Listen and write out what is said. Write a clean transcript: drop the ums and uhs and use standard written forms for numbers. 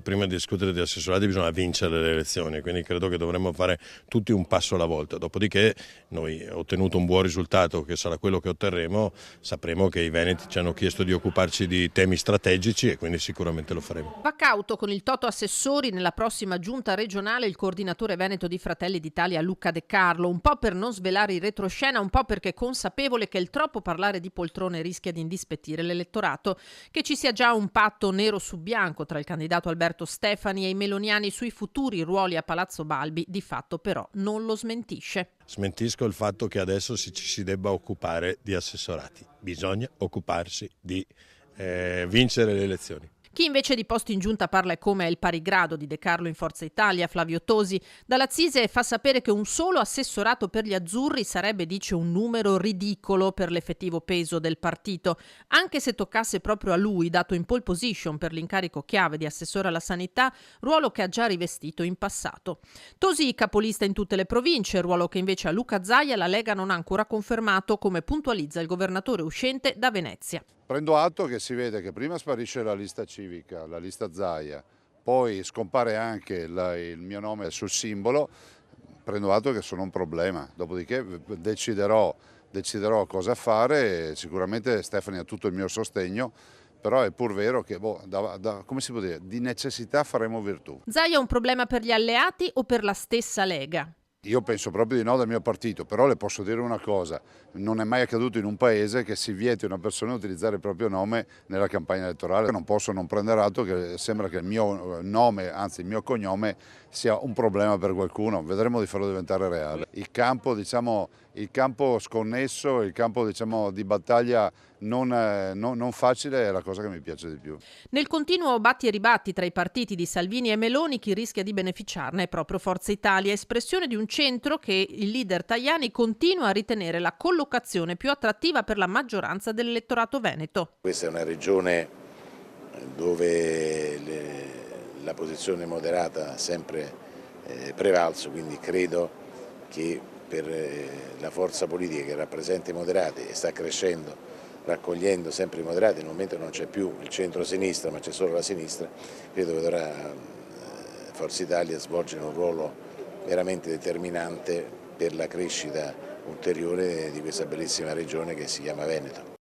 Prima di discutere di assessorati bisogna vincere le elezioni, quindi credo che dovremmo fare tutti un passo alla volta. Dopodiché noi, ottenuto un buon risultato, che sarà quello che otterremo, sapremo che i veneti ci hanno chiesto di occuparci di temi strategici e quindi sicuramente lo faremo. Va cauto con il toto assessori nella prossima giunta regionale il coordinatore veneto di Fratelli d'Italia Luca De Carlo, un po' per non svelare il retroscena, un po' perché consapevole che il troppo parlare di poltrone rischia di indispettire l'elettorato. Che ci sia già un patto nero su bianco tra il candidato Alberto Stefani e i meloniani sui futuri ruoli a Palazzo Balbi, di fatto però non lo smentisce. Smentisco il fatto che adesso ci si debba occupare di assessorati. Bisogna occuparsi di vincere le elezioni. Chi invece di posti in giunta parla e come è il pari grado di De Carlo in Forza Italia, Flavio Tosi, dalla Cise fa sapere che un solo assessorato per gli azzurri sarebbe, dice, un numero ridicolo per l'effettivo peso del partito, anche se toccasse proprio a lui, dato in pole position per l'incarico chiave di assessore alla sanità, ruolo che ha già rivestito in passato. Tosi capolista in tutte le province, ruolo che invece a Luca Zaia la Lega non ha ancora confermato, come puntualizza il governatore uscente da Venezia. Prendo atto che si vede che prima sparisce la lista civica, la lista Zaia, poi scompare anche il mio nome sul simbolo, prendo atto che sono un problema, dopodiché deciderò cosa fare, sicuramente Stefani ha tutto il mio sostegno, però è pur vero che come si può dire, di necessità faremo virtù. Zaia è un problema per gli alleati o per la stessa Lega? Io penso proprio di no del mio partito, però le posso dire una cosa, non è mai accaduto in un paese che si vieti a una persona utilizzare il proprio nome nella campagna elettorale. Non posso non prendere atto che sembra che il mio nome, anzi il mio cognome, sia un problema per qualcuno, vedremo di farlo diventare reale. Il campo sconnesso, il campo di battaglia non facile è la cosa che mi piace di più. Nel continuo batti e ribatti tra i partiti di Salvini e Meloni, chi rischia di beneficiarne è proprio Forza Italia, espressione di un centro che il leader Tajani continua a ritenere la collocazione più attrattiva per la maggioranza dell'elettorato veneto. Questa è una regione dove la posizione moderata ha sempre prevalso, quindi credo che per la forza politica che rappresenta i moderati e sta crescendo, raccogliendo sempre i moderati, nel momento non c'è più il centro-sinistra ma c'è solo la sinistra, credo che dovrà Forza Italia svolgere un ruolo veramente determinante per la crescita ulteriore di questa bellissima regione che si chiama Veneto.